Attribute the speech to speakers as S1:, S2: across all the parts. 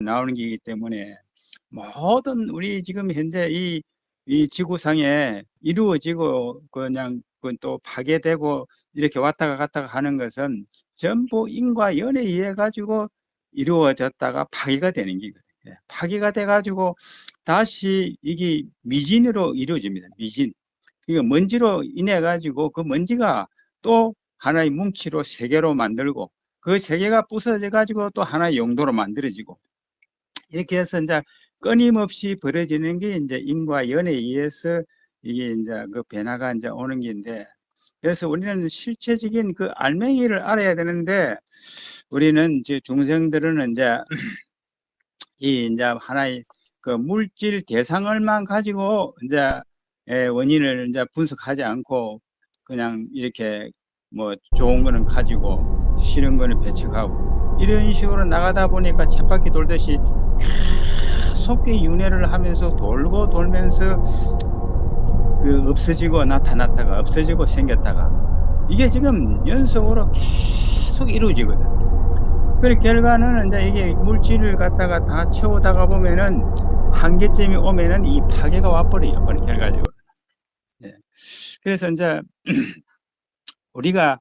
S1: 나오는 게이기 때문에 모든 우리 지금 현재 이 지구상에 이루어지고 그냥 또 파괴되고 이렇게 왔다가 갔다가 하는 것은 전부 인과 연에 의해 가지고 이루어졌다가 파괴가 되는 거거든요. 파괴가 돼 가지고 다시 이게 미진으로 이루어집니다. 미진. 이거 먼지로 인해 가지고 그 먼지가 또 하나의 뭉치로 세계로 만들고 그 세계가 부서져 가지고 또 하나의 용도로 만들어지고 이렇게 해서 이제 끊임없이 벌어지는 게 이제 인과 연에 의해서 이게 이제 그 변화가 이제 오는 게인데, 그래서 우리는 실체적인 그 알맹이를 알아야 되는데, 우리는 이제 중생들은 이제 이제 하나의 그 물질 대상을만 가지고 이제 원인을 이제 분석하지 않고 그냥 이렇게 뭐 좋은 거는 가지고 싫은 거는 배척하고 이런 식으로 나가다 보니까 쳇바퀴 돌듯이 속에 윤회를 하면서 돌고 돌면서 그 없어지고 나타났다가 없어지고 생겼다가 이게 지금 연속으로 계속 이루어지거든. 그 결과는 이제 이게 물질을 갖다가 다 채우다가 보면은 한계점이 오면은 이 파괴가 와버려요. 그 결과적으로. 예. 그래서 이제 우리가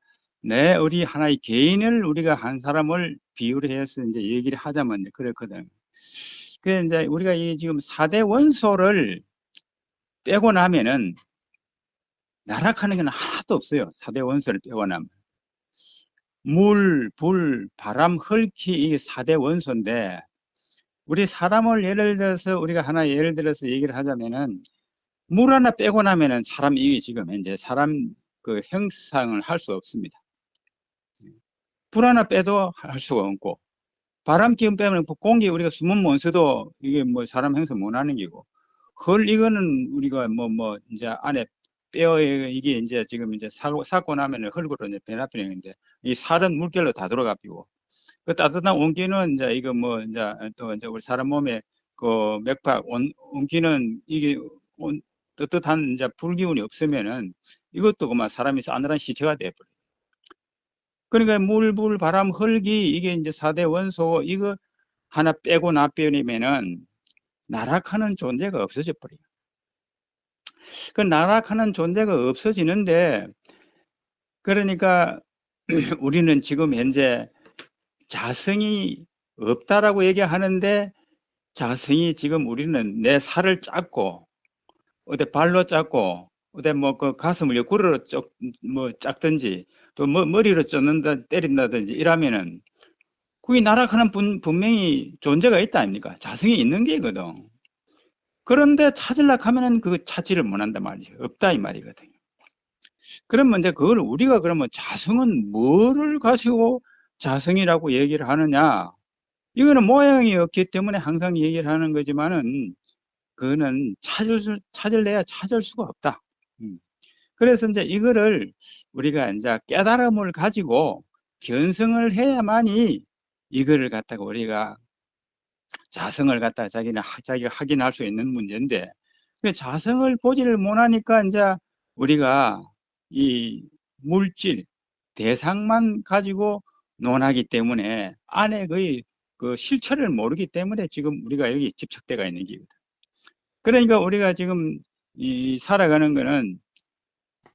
S1: 우리 하나의 개인을 우리가 한 사람을 비유를 해서 이제 얘기를 하자면 그렇거든. 그 이제 우리가 이 지금 4대 원소를 빼고 나면은 나락하는 건 하나도 없어요. 4대 원소를 빼고 나면. 물, 불, 바람, 흙이 이게 4대 원소인데, 우리 사람을 예를 들어서 우리가 하나 예를 들어서 얘기를 하자면은 물 하나 빼고 나면은 사람 이게 지금 이제 사람 그 형상을 할 수 없습니다. 불 하나 빼도 할 수가 없고, 바람 기운 빼면 공기 우리가 숨은 못 쉬어도 이게 뭐 사람 형성 못 하는 기고, 헐 이거는 우리가 뭐 이제 안에 뼈 이게 이제 지금 이제 삭고 나면은 흙으로 이제 변화되는데 이 살은 물결로 다 들어가고, 그 따뜻한 온기는 이제 이거 뭐 이제 또 이제 우리 사람 몸에 그 맥박 온기는 이게 뜨뜻한 이제 불기운이 없으면은 이것도 그만 사람이 싸늘한 시체가 돼버려. 그러니까 물, 불, 바람, 흙이 이게 이제 4대 원소 이거 하나 빼고 나빼면은 나락하는 존재가 없어져 버려요. 그 나락하는 존재가 없어지는데, 그러니까 우리는 지금 현재 자성이 없다라고 얘기하는데, 자성이 지금 우리는 내 살을 짰고 어디 발로 짰고 어디 뭐 그 가슴을 구르러 뭐 짰든지 또 뭐 머리로 쫓는다 때린다든지 이러면은 그게 나락하는 분명히 존재가 있다 아닙니까? 자성이 있는 게거든. 그런데 찾으려고 하면은 그 찾지를 못한단 말이죠. 없다 이 말이거든요. 그러면 이제 그걸 우리가 그러면 자성은 뭐를 가지고 자성이라고 얘기를 하느냐? 이거는 모양이 없기 때문에 항상 얘기를 하는 거지만은 그거는 찾을래야 찾을 수가 없다. 그래서 이제 이거를 우리가 이제 깨달음을 가지고 견성을 해야만이 이거를 갖다가 우리가 자성을 갖다가 자기가 확인할 수 있는 문제인데, 자성을 보지를 못하니까 이제 우리가 이 물질 대상만 가지고 논하기 때문에 안에 거의 그 실체를 모르기 때문에 지금 우리가 여기 집착대가 있는 겁니다. 그러니까 우리가 지금 이 살아가는 거는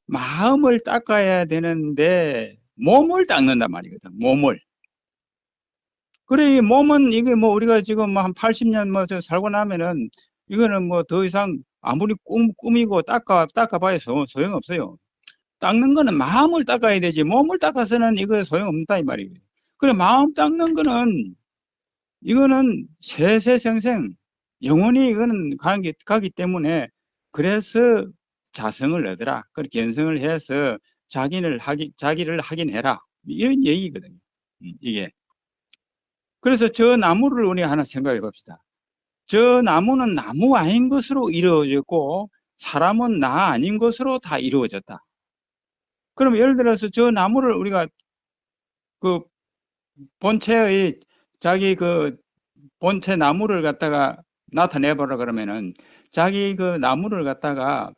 S1: 마음을 닦아야 되는데 몸을 닦는단 말이거든. 몸을. 그래, 몸은 이게 뭐 우리가 지금 뭐 한 80년 뭐 저 살고 나면은 이거는 뭐 더 이상 아무리 꾸미고 닦아봐야 소용없어요. 닦는 거는 마음을 닦아야 되지 몸을 닦아서는 이거 소용없다 이 말이에요. 그래, 마음 닦는 거는 이거는 세세생생 영원히 이거는 가기 때문에, 그래서 자성을 얻으라. 그렇게 견성을 해서 자기를 확인해라. 이런 얘기거든요. 이게. 그래서 저 나무를 우리 하나 생각해 봅시다. 저 나무는 나무 아닌 것으로 이루어졌고 사람은 나 아닌 것으로 다 이루어졌다. 그럼 예를 들어서 저 나무를 우리가 그 본체의 자기 그 본체 나무를 갖다가 나타내보라 그러면은 자기 그 나무를 갖다가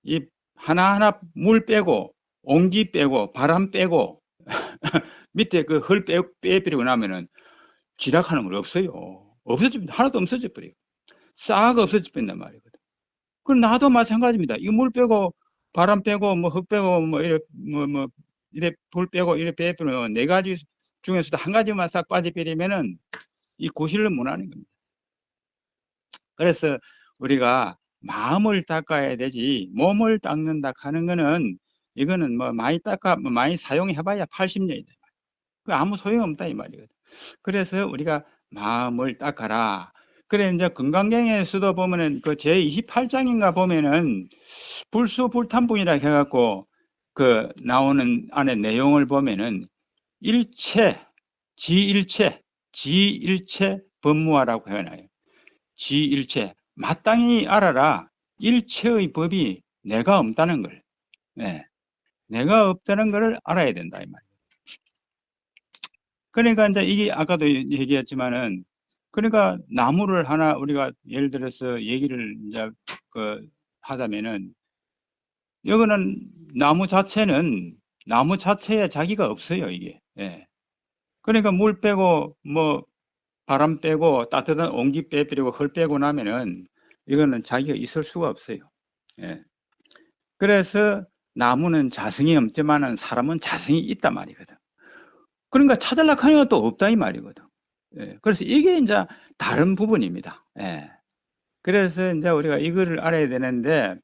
S1: 이 하나하나 물 빼고 온기 빼고 바람 빼고 밑에 그 흙 빼버리고 나면은 지락하는 건 없어요. 하나도 없어져 버려요. 싹 없어져 버린단 말이거든. 그럼 나도 마찬가지입니다. 이 물 빼고 바람 빼고 뭐 흙 빼고 뭐 이래 이래 불 빼고 이래 빼면 네 가지 중에서도 한 가지만 싹 빠져버리면은 이 구실을 못 하는 겁니다. 그래서 우리가 마음을 닦아야 되지 몸을 닦는다 하는 거는 이거는 뭐 많이 사용해봐야 80년이다. 그 아무 소용없다 이 말이거든. 그래서 우리가 마음을 닦아라. 그래 이제 건강경에서도 보면은 그 제28장인가 보면은 불수불탄분이라 해갖고 그 나오는 안에 내용을 보면은 일체 지일체 법무화라고 해놔요. 지일체 마땅히 알아라. 일체의 법이 내가 없다는 걸. 네. 내가 없다는 것을 알아야 된다 이 말이에요. 그러니까 이제 이게 아까도 얘기했지만은 그러니까 나무를 하나 우리가 예를 들어서 얘기를 이제 그 하자면은 이거는 나무 자체에 자기가 없어요 이게. 예. 그러니까 물 빼고 뭐 바람 빼고 따뜻한 온기 빼버리고 헐 빼고 나면은 이거는 자기가 있을 수가 없어요. 예. 그래서 나무는 자성이 없지만은 사람은 자성이 있단 말이거든. 그러니까 찾으려고 하니까 또 없다 이 말이거든. 예. 그래서 이게 이제 다른 부분입니다. 예. 그래서 이제 우리가 이거를 알아야 되는데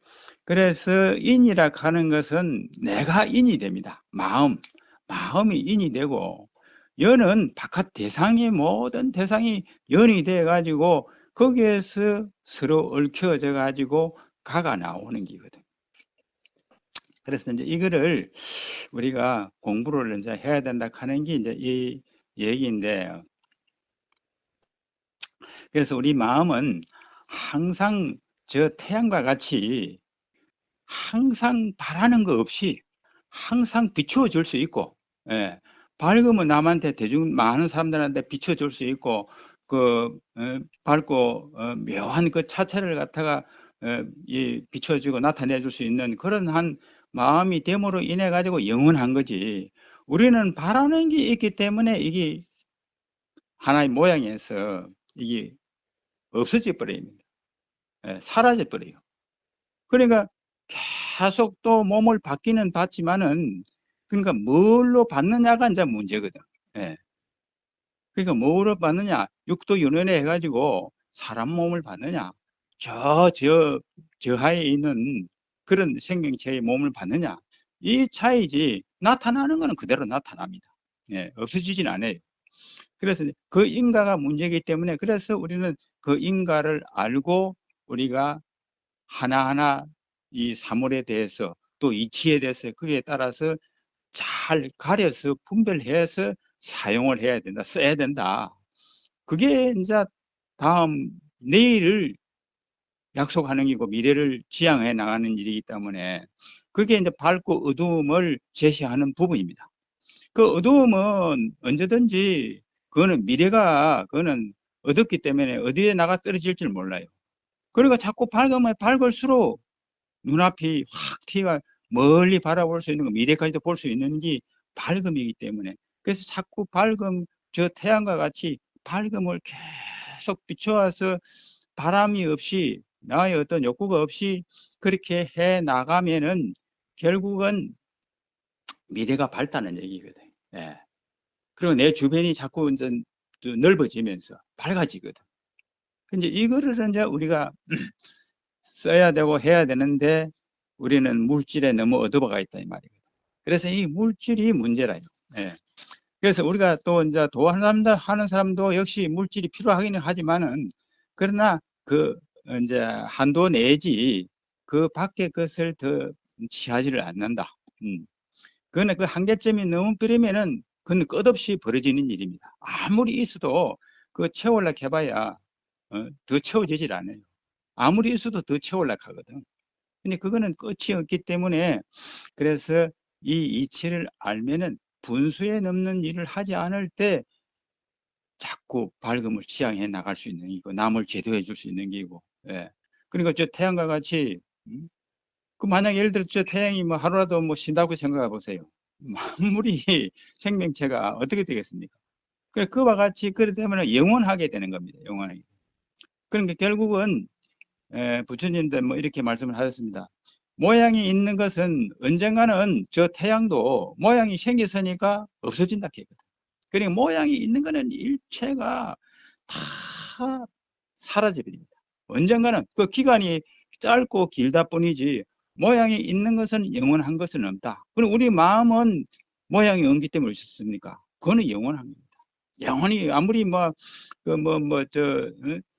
S1: 그래서 인이라 하는 것은 내가 인이 됩니다. 마음이 인이 되고 연은 바깥 대상이 모든 대상이 연이 돼 가지고 거기에서 서로 얽혀져 가지고 가가 나오는 기거든. 그래서 이제 이거를 우리가 공부를 이제 해야 된다 하는 게 이제 이 얘기인데 그래서 우리 마음은 항상 저 태양과 같이 항상 바라는 거 없이 항상 비추어줄 수 있고, 예, 밝으면 남한테 많은 사람들한테 비춰줄 수 있고, 밝고 묘한 그 자체를 갖다가 비춰주고 나타내줄 수 있는 그런 한 마음이 됨으로 인해 가지고 영원한 거지. 우리는 바라는 게 있기 때문에 이게 하나의 모양에서 이게 없어져 버립니다. 예, 사라져 버려요. 그러니까 계속 또 몸을 받기는 받지만은 그러니까 뭘로 받느냐가 이제 문제거든. 예. 그러니까 뭐로 받느냐? 육도윤회해 가지고 사람 몸을 받느냐? 저 하에 있는 그런 생명체의 몸을 받느냐? 이 차이지 나타나는 거는 그대로 나타납니다. 예, 없어지진 않아요. 그래서 그 인과가 문제이기 때문에 그래서 우리는 그 인과를 알고 우리가 하나하나 이 사물에 대해서 또 이치에 대해서 그에 따라서 잘 가려서 분별해서 사용을 해야 된다, 써야 된다. 그게 이제 다음 내일을 약속하는 이고 미래를 지향해 나가는 일이기 때문에 그게 이제 밝고 어두움을 제시하는 부분입니다. 그 어두움은 언제든지 그거는 미래가 그거는 어둡기 때문에 어디에 나가 떨어질 줄 몰라요. 그러니까 자꾸 밝으면 밝을수록 눈앞이 확 튀가 멀리 바라볼 수 있는 거 미래까지도 볼 수 있는 게 밝음이기 때문에 그래서 자꾸 밝음 저 태양과 같이 밝음을 계속 비춰와서 바람이 없이 나의 어떤 욕구가 없이 그렇게 해 나가면은 결국은 미래가 밝다는 얘기거든. 예. 그리고 내 주변이 자꾸 이제 넓어지면서 밝아지거든. 근데 이거를 이제 우리가 써야 되고 해야 되는데 우리는 물질에 너무 어두워가 있다 이 말이거든. 그래서 이 물질이 문제라요. 예. 그래서 우리가 또 이제 하는 사람도 역시 물질이 필요하기는 하지만은 그러나 그 이제 한도 내지 그 밖의 것을 더 취하지를 않는다. 그거는 그 한계점이 너무 버리면은 그건 끝없이 벌어지는 일입니다. 아무리 있어도 그 채우려고 해봐야 더 채워지질 않아요. 아무리 있어도 더 채우려고 하거든. 근데 그거는 끝이 없기 때문에 그래서 이 이치를 알면은 분수에 넘는 일을 하지 않을 때 자꾸 밝음을 지향해 나갈 수 있는 이고 남을 제도해 줄 수 있는 게이고 예. 그러니까 저 태양과 같이 그 만약 예를 들어 저 태양이 뭐 하루라도 뭐 쉰다고 생각해 보세요. 아무리 생명체가 어떻게 되겠습니까? 그와 같이 그렇기 때문에 영원하게 되는 겁니다. 영원하게. 그러니까 결국은 부처님도 뭐 이렇게 말씀을 하셨습니다. 모양이 있는 것은 언젠가는 저 태양도 모양이 생겼으니까 없어진다 했거든. 그러니까 모양이 있는 거는 일체가 다 사라져버립니다. 언젠가는 그 기간이 짧고 길다 뿐이지 모양이 있는 것은 영원한 것은 없다. 그럼 우리 마음은 모양이 없기 때문에 있었습니까? 그거는 영원한 겁니다. 영원히 아무리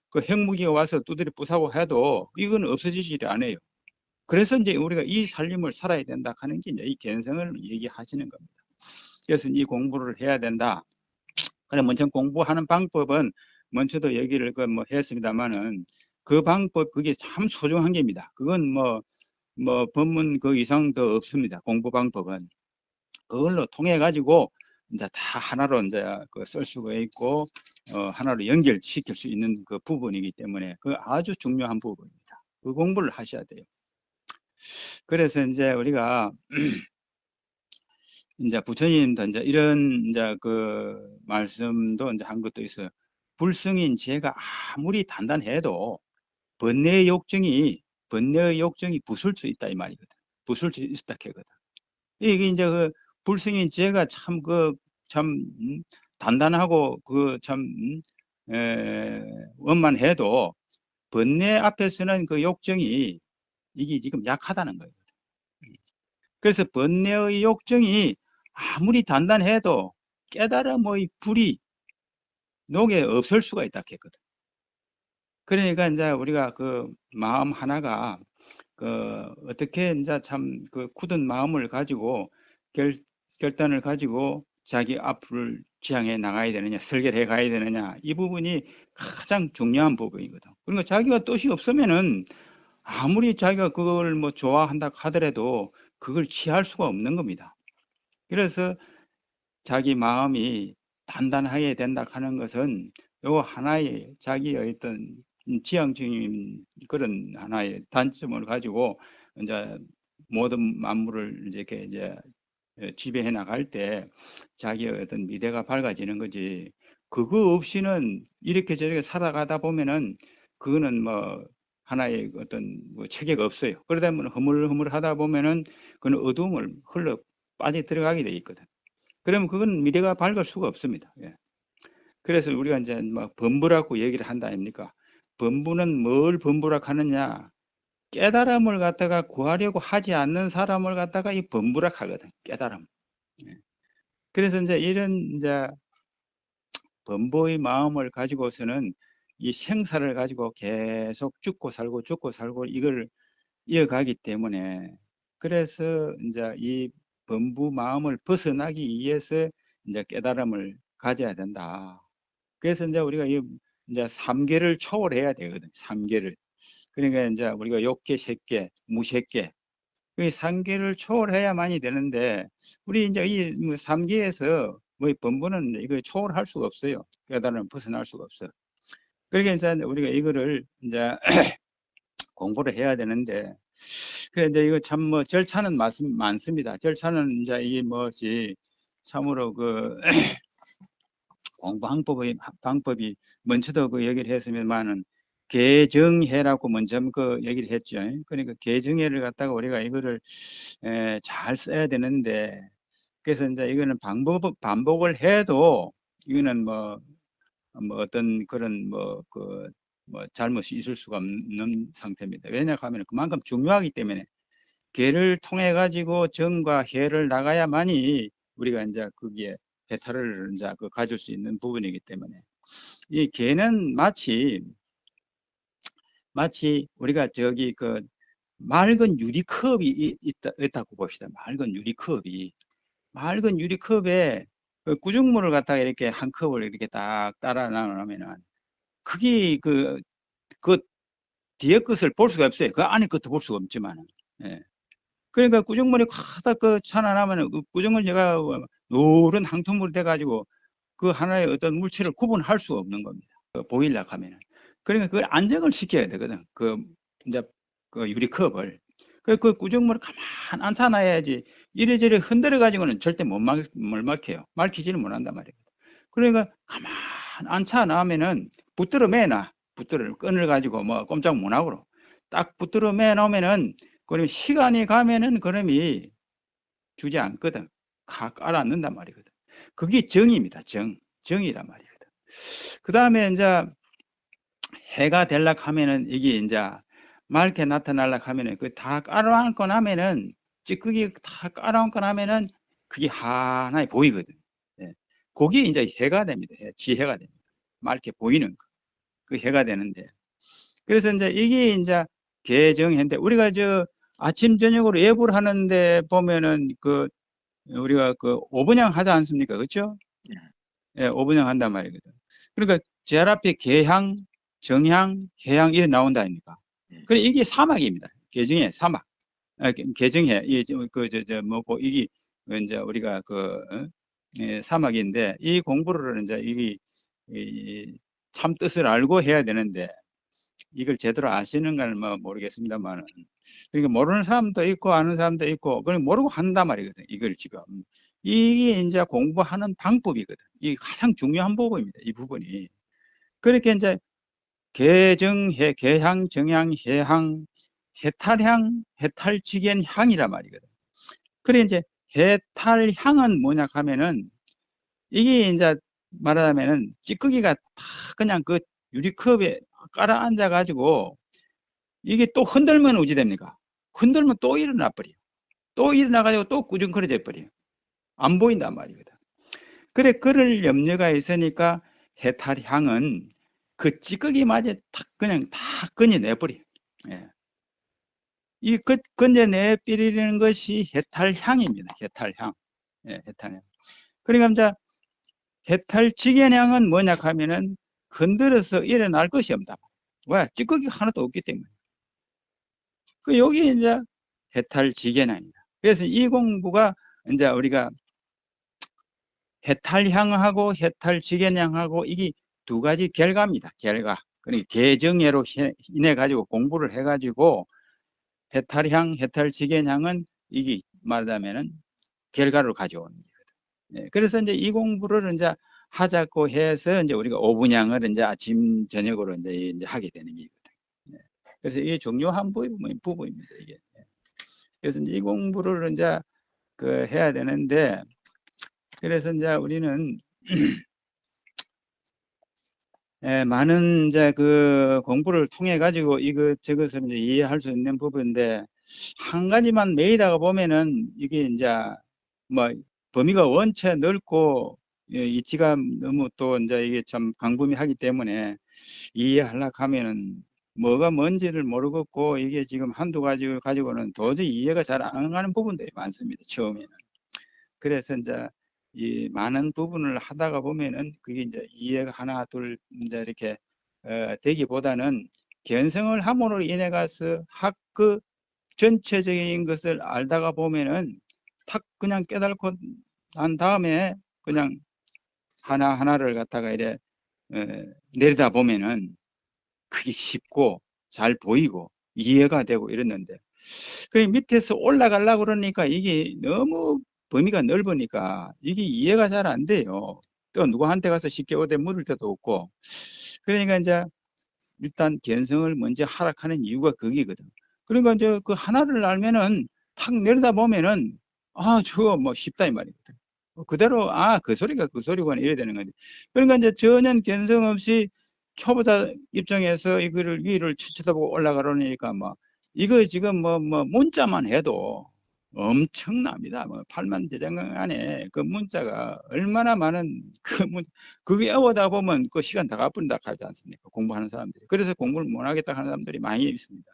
S1: 그 핵무기가 와서 두드려 부사고 해도 이건 없어지지 않아요. 그래서 이제 우리가 이 살림을 살아야 된다 하는 게 이제 이 견성을 얘기하시는 겁니다. 그래서 이 공부를 해야 된다. 그래 먼저 공부하는 방법은 먼저도 얘기를 했습니다만은 그 방법 그게 참 소중한 게입니다. 그건 뭐 법문 그 이상 더 없습니다. 공부 방법은 그걸로 통해 가지고 이제 다 하나로 이제 쓸 수가 있고 하나로 연결시킬 수 있는 그 부분이기 때문에 그 아주 중요한 부분입니다. 그 공부를 하셔야 돼요. 그래서 이제 우리가 이제 부처님도 이제 이런 이제 그 말씀도 이제 한 것도 있어요. 불승인 지혜가 아무리 단단해도 번뇌의 욕정이 부술 수 있다 이 말이거든. 부술 수 있다 캐거든. 이게 이제 그 불승인 지혜가 참 단단하고 원만해도 번뇌 앞에서는 그 욕정이 이게 지금 약하다는 거예요. 그래서 번뇌의 욕정이 아무리 단단해도 깨달음의 불이 녹에 없을 수가 있다 했거든. 그러니까 이제 우리가 그 마음 하나가 어떻게 이제 참 그 굳은 마음을 가지고 결단을 가지고 자기 앞을 지향해 나가야 되느냐, 설계해 가야 되느냐, 이 부분이 가장 중요한 부분이거든. 그러니까 자기가 뜻이 없으면은 아무리 자기가 그걸 뭐 좋아한다 하더라도 그걸 취할 수가 없는 겁니다. 그래서 자기 마음이 단단하게 된다 하는 것은 요 하나의 자기의 어떤 지향적인 그런 하나의 단점을 가지고 이제 모든 만물을 이렇게 이제 지배해 나갈 때 자기의 어떤 미래가 밝아지는 거지. 그거 없이는 이렇게 저렇게 살아가다 보면은 그거는 뭐 하나의 어떤 뭐 체계가 없어요. 그러다 보면 허물허물하다 보면은 그는 어두움을 흘러 빠져 들어가게 돼 있거든. 그러면 그건 미래가 밝을 수가 없습니다. 예. 그래서 우리가 이제 뭐 범부라고 얘기를 한다 아닙니까? 범부는 뭘 범부라고 하느냐? 깨달음을 갖다가 구하려고 하지 않는 사람을 갖다가 이 범부라고 하거든. 깨달음. 예. 그래서 이제 이런 이제 범부의 마음을 가지고서는 이 생사를 가지고 계속 죽고 살고 이걸 이어가기 때문에 그래서 이제 이 범부 마음을 벗어나기 위해서 이제 깨달음을 가져야 된다. 그래서 이제 우리가 이제 3계를 초월해야 되거든. 3계를. 그러니까 이제 우리가 욕계, 색계, 무색계. 이 3계를 초월해야만이 되는데 우리 이제 이 3계에서 뭐 범부는 이거 초월할 수가 없어요. 깨달음을 벗어날 수가 없어. 그러니까 이제 우리가 이거를 이제 공부를 해야 되는데 그래 이제 이거 참 뭐 절차는 많습니다. 절차는 이제 이 뭐지 참으로 그 공부 방법이 먼저도 그 얘기를 했으면만은 개정해라고 먼저 그 얘기를 했죠. 그러니까 개정해를 갖다가 우리가 이거를 잘 써야 되는데 그래서 이제 이거는 반복을 해도 이거는 뭐 어떤 그런 뭐 잘못이 있을 수가 없는 상태입니다. 왜냐하면 그만큼 중요하기 때문에 개를 통해 가지고 정과 해를 나가야만이 우리가 이제 거기에 해탈을 이제 가질 수 있는 부분이기 때문에 이 개는 마치 우리가 저기 그 맑은 유리컵이 있다고 봅시다. 맑은 유리컵에 그 구중물을 갖다가 이렇게 한 컵을 이렇게 딱 따라 나누면은 그게 그 뒤에 것을 볼 수가 없어요. 그 안에 것도 볼 수가 없지만. 예. 그러니까 구정물이 가득 그 차나나면 그 구정물 제가 노른 항토물이 돼가지고 그 하나의 어떤 물체를 구분할 수가 없는 겁니다. 보이려고 하면은. 그러니까 그걸 안정을 시켜야 되거든. 이제 그 유리컵을. 그 구정물을 가만 앉혀놔야지 이래저래 흔들어 가지고는 절대 못 막혀요. 막히지는 못한단 말이에요. 그러니까 가만 앉혀 나오면은 붙들어 매놔. 붙들어 끈을 가지고 뭐 꼼짝 못 하고 딱 붙들어 매 놓으면은 그럼 시간이 가면은 그럼이 주지 않거든. 깔아넣는단 말이거든. 그게 정입니다. 정이란 말이거든. 그 다음에 이제 해가 될락 하면은 이게 이제 맑게 나타날락 하면은 그 다 깔아앉고 나면은 찌꺼기 다 깔아앉고 나면은 그게 하나에 보이거든. 예. 그게 이제 해가 됩니다. 지해가 됩니다. 맑게 보이는 거. 그 해가 되는데. 그래서 이제 이게 이제 개정해인데 우리가 저 아침 저녁으로 예불 하는데 보면은 그 우리가 그 오분양 하지 않습니까? 그렇죠? 예, 오분양 한단 말이거든. 그러니까 제일 앞에 개향, 정향, 해향 이래 나온다 아닙니까? 그래 이게 사막입니다. 개정해 사막. 개정해 이그저저 뭐고 이게 이제 우리가 그 예, 사막인데 이 공부를 이제 이게 참 뜻을 알고 해야 되는데 이걸 제대로 아시는 걸 뭐 모르겠습니다만 그러니까 모르는 사람도 있고 아는 사람도 있고 그걸 모르고 한단 말이거든. 이걸 지금 이게 이제 공부하는 방법이거든. 이 가장 중요한 부분입니다. 이 부분이. 그렇게 이제 개정해 개향 정향 해향 해탈향 해탈지견향이란 말이거든. 그래 이제 해탈향은 뭐냐 하면은 이게 이제 말하자면은 찌꺼기가 다 그냥 그 유리컵에 깔아 앉아 가지고 이게 또 흔들면 어찌 됩니까? 흔들면 또 일어나 버려. 또 일어나 가지고 또 꾸중거려져 버려. 안 보인단 말이거든. 그래 그럴 염려가 있으니까 해탈향은 그 찌꺼기마저 탁 그냥 다 건져내버려. 예. 이 건져내 버리는 것이 해탈향입니다. 해탈향. 예, 해탈향. 그러니까 이제 해탈지견향은 뭐냐 하면은 흔들어서 일어날 것이 없다. 왜? 찌꺼기가 하나도 없기 때문에. 그 여기 이제 해탈지견향입니다. 그래서 이 공부가 이제 우리가 해탈향하고 해탈지견향하고 이게 두 가지 결과입니다. 결과. 그러니까 개정예로 인해 가지고 공부를 해 가지고 해탈향, 해탈지견향은 이게 말하자면은 결과를 가져오는 거거든. 예, 그래서 이제 이 공부를 이제 하자고 해서 이제 우리가 오분양을 이제 아침 저녁으로 이제 하게 되는 거거든. 예, 그래서 이게 중요한 부분입니다. 이게. 예. 그래서 이제 이 공부를 이제 그 해야 되는데 그래서 이제 우리는 예, 많은 이제 그 공부를 통해 가지고 저것을 이제 이해할 수 있는 부분인데 한 가지만 매이다가 보면은 이게 이제 뭐 범위가 원체 넓고 예, 이치가 너무 또 이제 이게 참 광범위하기 때문에 이해하려고 하면은 뭐가 뭔지를 모르겠고 이게 지금 한두 가지 가지고는 도저히 이해가 잘 안 가는 부분들이 많습니다. 처음에는. 그래서 이제 이 많은 부분을 하다가 보면은 그게 이제 이해가 하나 둘 이제 이렇게 되기보다는 견성을 함으로 인해 가서 학그 전체적인 것을 알다가 보면은 탁 그냥 깨달고 난 다음에 그냥 하나하나를 갖다가 이래 내리다 보면은 그게 쉽고 잘 보이고 이해가 되고 이랬는데 그 밑에서 올라가려고 그러니까 이게 너무 범위가 넓으니까 이게 이해가 잘 안 돼요. 또 누구한테 가서 쉽게 어디 물을 데도 없고 그러니까 이제 일단 견성을 먼저 하락하는 이유가 거기거든. 그러니까 이제 그 하나를 알면은 탁 내려다 보면은 아 저거 뭐 쉽다 이 말이거든. 그대로 아 그 소리가 그 소리구나 이래야 되는 거지. 그러니까 이제 전혀 견성 없이 초보자 입장에서 이거를 위를 쳐다보고 올라가려니까 뭐 이거 지금 뭐 문자만 해도 엄청납니다. 뭐 8만 제곱미터 안에 그 문자가 얼마나 많은 그 그게 외우다 보면 그 시간 다 가버린다 하지 않습니까? 공부하는 사람들이. 그래서 공부를 못 하겠다 하는 사람들이 많이 있습니다.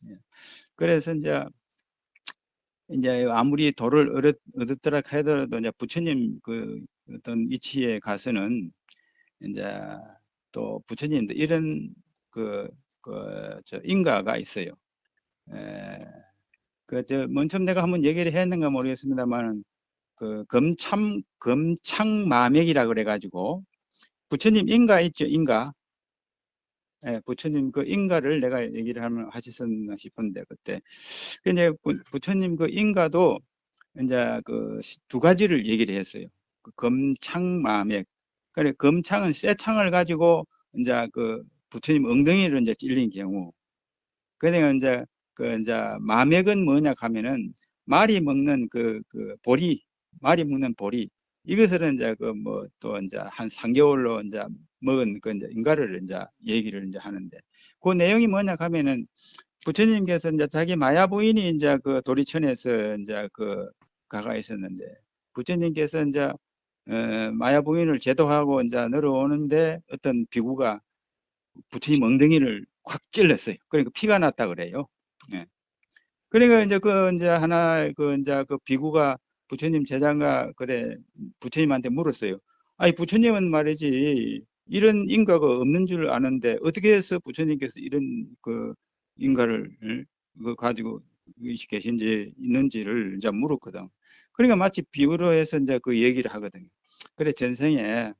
S1: 예. 그래서 이제 아무리 도를 얻었더라 하더라도 이제 부처님 그 어떤 위치에 가서는 이제 또 부처님도 이런 저 인가가 있어요. 맨 처음 내가 한번 얘기를 했는가 모르겠습니다만, 그 검창마맥이라 그래가지고, 부처님 인가 있죠, 인가. 예, 부처님 그 인가를 내가 얘기를 하셨었나 싶은데, 그때. 근데 부처님 그 인가도 이제 그 두 가지를 얘기를 했어요. 그 검창마맥. 그래, 검창은 쇠 창을 가지고 이제 그 부처님 엉덩이를 이제 찔린 경우. 그러니까 이제 마맥은 뭐냐 하면은 말이 먹는 그 보리, 말이 먹는 보리. 이것을 이제 그 뭐 또 이제 한 3개월로 이제 먹은 그 이제 인가를 이제 얘기를 이제 하는데, 그 내용이 뭐냐 하면은 부처님께서 이제 자기 마야 부인이 이제 그 도리천에서 이제 그 가가 있었는데, 부처님께서 이제 마야 부인을 제도하고 이제 내려오는데 어떤 비구가 부처님 엉덩이를 확 찔렀어요. 그러니까 피가 났다 그래요. 예. 그러니까 이제 그 이제 하나 그 이제 그 비구가 부처님 제자가 그래 부처님한테 물었어요. 아니 부처님은 말이지 이런 인가가 없는 줄 아는데 어떻게 해서 부처님께서 이런 그 인가를 그 가지고 계신지 있는지를 이제 물었거든. 그러니까 마치 비유로 해서 이제 그 얘기를 하거든요. 그래 전생에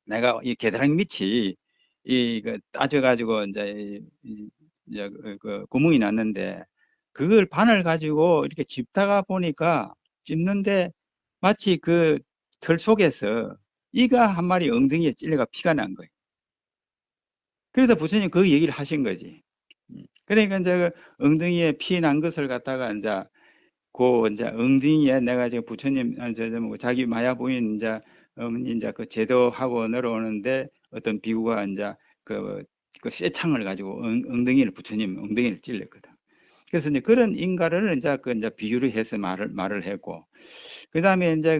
S1: 내가 이 계다랑 밑이 이그 따져가지고 이제 그 구멍이 났는데 그걸 바늘 가지고 이렇게 짚다가 보니까 찝는데 마치 그 털 속에서 이가 한 마리 엉덩이에 찔려가 피가 난 거예요. 그래서 부처님 그 얘기를 하신 거지. 그러니까 이제 그 엉덩이에 피 난 것을 갖다가 이제 엉덩이에 내가 지금 부처님 뭐 자기 마야 부인 이제 어머니 이제 그 제도하고 내려오는데 어떤 비구가 이제 그 쇠창을 가지고 엉덩이를 부처님 엉덩이를 찔렀거든. 그래서 이제 그런 인가를 이제 비유를 해서 말을 했고, 그 다음에 이제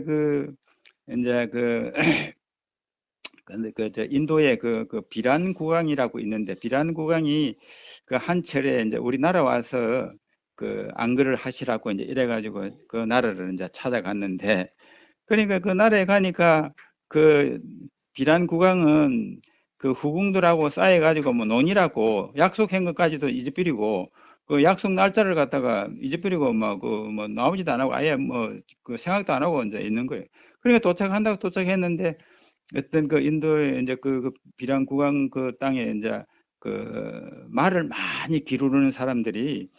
S1: 근데 저 인도에 그 비란 구강이라고 있는데, 비란 구강이 그 한철에 이제 우리나라 와서 그 안글을 하시라고 이제 이래가지고 그 나라를 이제 찾아갔는데, 그러니까 그 나라에 가니까 그 비란 구강은 그 후궁들하고 쌓여가지고 뭐 논이라고 약속한 것까지도 잊어버리고 그 약속 날짜를 갖다가 잊어버리고 뭐 나오지도 안 하고 아예 뭐 그 생각도 안 하고 이제 있는 거예요. 그러니까 도착한다고 도착했는데 어떤 그 인도의 이제 그 비란 구강 그 땅에 이제 그 말을 많이 기르는 사람들이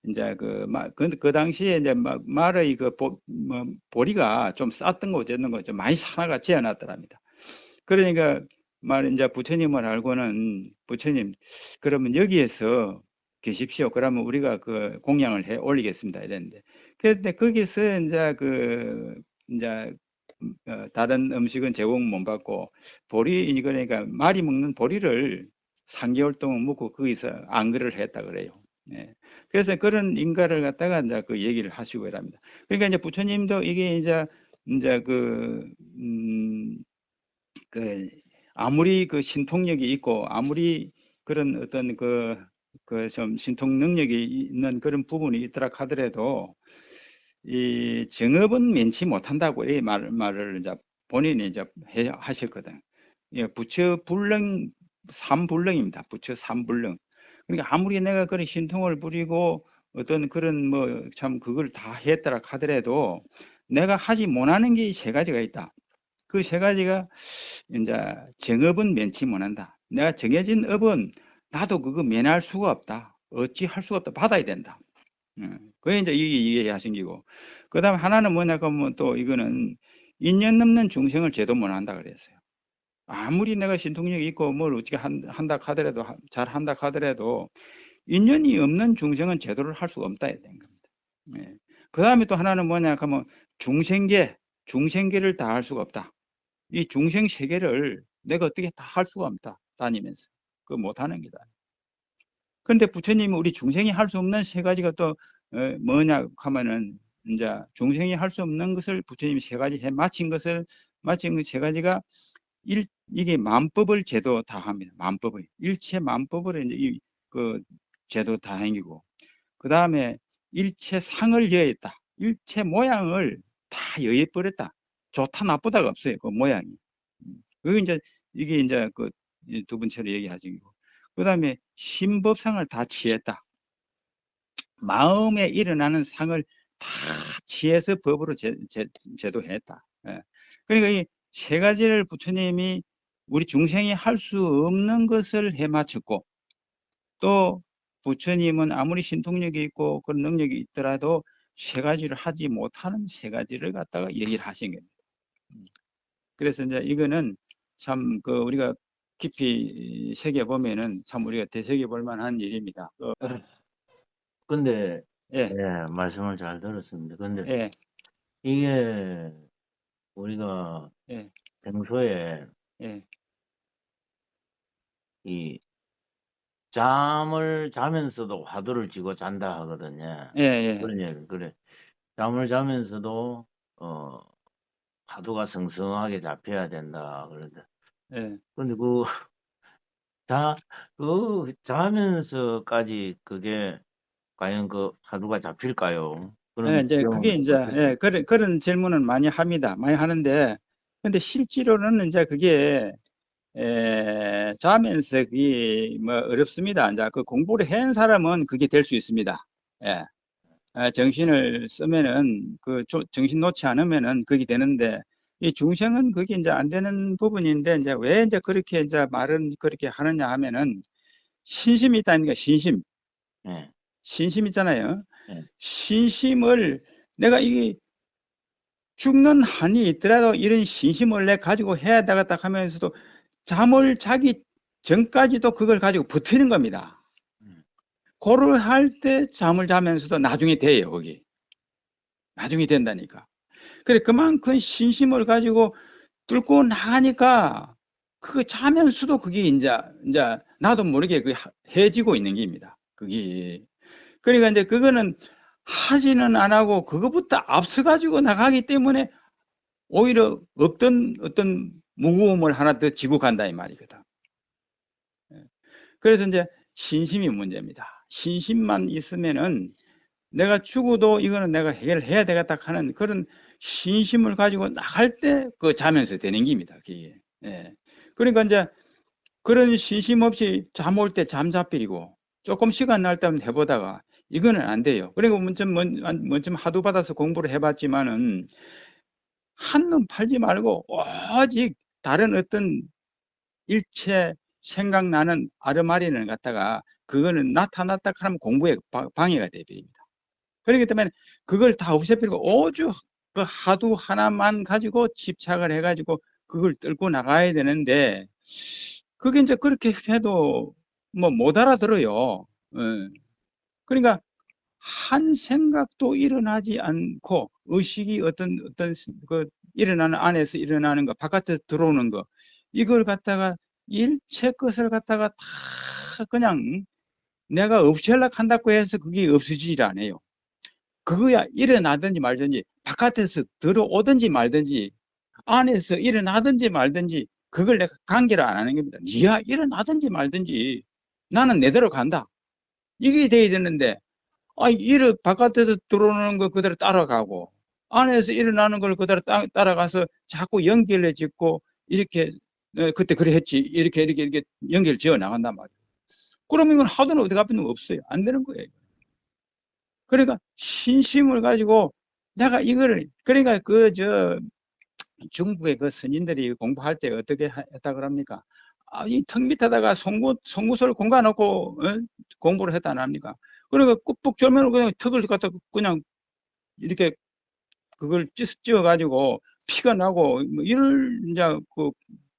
S1: 이제 그 당시에 이제 말의 뭐 보리가 좀 쌌던 거 어쨌는 거 좀 많이 사나가 지어놨더랍니다. 그러니까 이제 부처님을 알고는 부처님 그러면 여기에서 계십시오. 그러면 우리가 그 공양을 해 올리겠습니다. 이랬는데 그런데 거기서 이제 다른 음식은 제공 못 받고 보리 그러니까 말이 먹는 보리를 3개월 동안 먹고 거기서 안거를 했다 그래요. 예. 그래서 그런 인가를 갖다가 이제 그 얘기를 하시고 이랍니다. 그러니까 이제 부처님도 이게 이제 그 아무리 그 신통력이 있고 아무리 그런 어떤 그 좀 신통 능력이 있는 그런 부분이 있더라 하더라도 이 정업은 면치 못한다고 이 말을 이제 본인이 이제 하셨거든. 예, 부처 불능 삼불능입니다. 부처 삼불능. 그러니까 아무리 내가 그런 신통을 부리고 어떤 그런 뭐 참 그걸 다 했더라 하더라도 내가 하지 못하는 게 세 가지가 있다. 그 세 가지가 이제 정업은 면치 못한다. 내가 정해진 업은 나도 그거 면할 수가 없다. 어찌 할 수가 없다. 받아야 된다. 그게 이제 이게 하신 기고. 그 다음에 하나는 뭐냐 하면 또 이거는 인연 넘는 중생을 제도 못한다 그랬어요. 아무리 내가 신통력이 있고 뭘 어떻게 한다 하더라도 잘 한다 하더라도 인연이 없는 중생은 제도를 할 수가 없다 이런 겁니다. 예. 그 다음에 또 하나는 뭐냐 하면 중생계를 다 할 수가 없다. 이 중생 세계를 내가 어떻게 다 할 수가 없다. 다니면서. 그거 못하는 거다. 그런데 부처님이 우리 중생이 할 수 없는 세 가지가 또 뭐냐 하면은 이제 중생이 할 수 없는 것을 부처님이 세 가지 해 마친 그 세 가지가 이게 만법을 제도 다 합니다. 만법을 일체 만법을 이제 그 제도 다 행기고 그 다음에 일체 상을 여했다. 일체 모양을 다 여해버렸다. 좋다 나쁘다가 없어요. 그 모양이. 그게 이게 이제 그 두 번째로 얘기하신 거고. 그 다음에 신법상을 다 취했다. 마음에 일어나는 상을 다 취해서 법으로 제도했다. 예. 그러니까 이 세 가지를 부처님이 우리 중생이 할 수 없는 것을 해마쳤고 또 부처님은 아무리 신통력이 있고 그런 능력이 있더라도 세 가지를 하지 못하는 세 가지를 갖다가 얘기를 하신 겁니다. 그래서 이제 이거는 참 그 우리가 깊이 새겨보면은 참 우리가 되새겨볼 만한 일입니다.
S2: 근데,
S1: 예,
S2: 예, 말씀을 잘 들었습니다. 근데
S1: 예,
S2: 이게 우리가
S1: 예,
S2: 평소에
S1: 예,
S2: 이 잠을 자면서도 화두를 쥐고 잔다 하거든요.
S1: 예, 예,
S2: 그런 얘기, 그래. 잠을 자면서도, 어, 화두가 성성하게 잡혀야 된다. 그런데,
S1: 예.
S2: 근데 자면서까지 그게 과연 그 화두가 잡힐까요?
S1: 예,
S2: 그런
S1: 이제 그게
S2: 경험은
S1: 이제
S2: 어떠세요?
S1: 예, 그런 질문은 많이 합니다. 많이 하는데 근데 실제로는 이제 그게 자면서 그게 뭐 어렵습니다. 이제 그 공부를 해온 사람은 그게 될 수 있습니다. 예. 정신을 쓰면은 정신 놓지 않으면은 그게 되는데 이 중생은 그게 이제 안 되는 부분인데 이제 왜 이제 그렇게 이제 말은 그렇게 하느냐 하면은 신심이 있다니까
S2: 예,
S1: 신심 있잖아요.
S2: 예,
S1: 신심을 내가 이게 죽는 한이 있더라도 이런 신심을 내 가지고 해야 되겠다 하면서도 잠을 자기 전까지도 그걸 가지고 버티는 겁니다.
S2: 음,
S1: 그를 할 때 잠을 자면서도 나중에 돼요, 거기. 나중에 된다니까. 그래, 그만큼 신심을 가지고 뚫고 나가니까 그 자면서도 그게 이제 나도 모르게 그 해지고 있는 게입니다. 그게. 그러니까 이제 그거는 하지는 안 하고 그것부터 앞서가지고 나가기 때문에 오히려 없던 어떤 무거움을 하나 더 지고 간다 이 말이거든. 그래서 이제 신심이 문제입니다. 신심만 있으면은 내가 죽어도 이거는 내가 해결해야 되겠다 하는 그런 신심을 가지고 나갈 때 그 자면서 되는 겁니다. 그게. 예. 그러니까 이제 그런 신심 없이 잠 올 때 잠 잡히고 조금 시간 날 때면 해보다가 이거는 안 돼요. 그리고 먼저 하도 받아서 공부를 해봤지만은 한눈 팔지 말고 오직 다른 어떤 일체 생각나는 아르마리를 갖다가 그거는 나타났다 하면 공부에 방해가 되버립니다. 그렇기 때문에 그걸 다 없애버리고 오죽 그 하도 하나만 가지고 집착을 해가지고 그걸 뚫고 나가야 되는데 그게 이제 그렇게 해도 뭐 못 알아들어요. 그러니까 한 생각도 일어나지 않고 의식이 어떤 그 일어나는 안에서 일어나는 거 바깥에서 들어오는 거 이걸 갖다가 일체 것을 갖다가 다 그냥 내가 없애려고 한다고 해서 그게 없어지질 않아요. 그거야 일어나든지 말든지 바깥에서 들어오든지 말든지 안에서 일어나든지 말든지 그걸 내가 관계를 안 하는 겁니다. 니야 일어나든지 말든지 나는 내대로 간다. 이게 돼야 되는데 바깥에서 들어오는 거 그대로 따라가고 안에서 일어나는 걸 그대로 따라가서 자꾸 연결해 짓고 이렇게 그때 그래 했지 이렇게 연결 지어 나간단 말이에요. 그러면 이건 하도는 어디 가면 없어요. 안 되는 거예요. 그러니까 신심을 가지고 내가 이거를 그러니까 중국의 그 스님들이 공부할 때 어떻게 했다 그럽니까? 이 턱 밑에다가 송구서를 공가놓고 공부를 했다 안 합니까? 그러니까 꾹꾹 졸면서 그냥 턱을 갖다 그냥 이렇게 그걸 찧어가지고 피가 나고 뭐 이럴 이제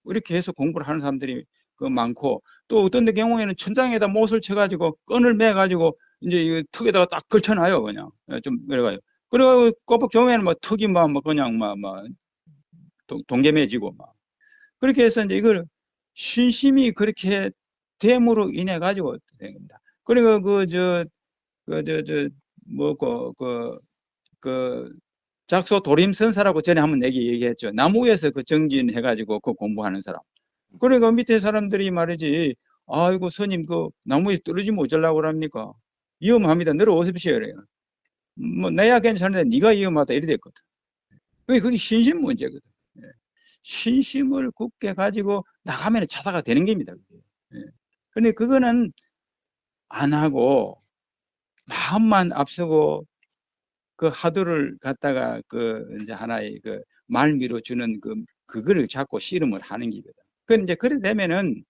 S1: 이렇게 해서 공부를 하는 사람들이 많고 또 어떤 데 경우에는 천장에다 못을 쳐가지고 끈을 매가지고 이제 이 턱에다가 딱 걸쳐놔요 그냥 좀 그래가요. 그리고 꼬북 조면은 뭐 턱이 뭐 그냥 막 동개매지고 막 그렇게 해서 이제 이걸 신심이 그렇게 됨으로 인해 가지고 된 겁니다. 그리고 그 작소 도림선사라고 전에 한번 얘기했죠. 나무 위에서 그 정진해가지고 그 공부하는 사람. 그러니까 밑에 사람들이 말이지, 아이고, 스님, 그 나무에 떨어지면 어쩌려고 그럽니까? 위험합니다. 내려오십시오. 이래요. 뭐, 내야 괜찮은데 네가 위험하다. 이래 됐거든. 그게 신심 문제거든. 예. 신심을 굳게 가지고 나가면 차다가 되는 겁니다. 예. 근데 그거는 안 하고, 마음만 앞서고, 그 하도를 갖다가 이제 하나의 말미로 주는 그거를 자꾸 씨름을 하는 기거든. 이제 그래 되면은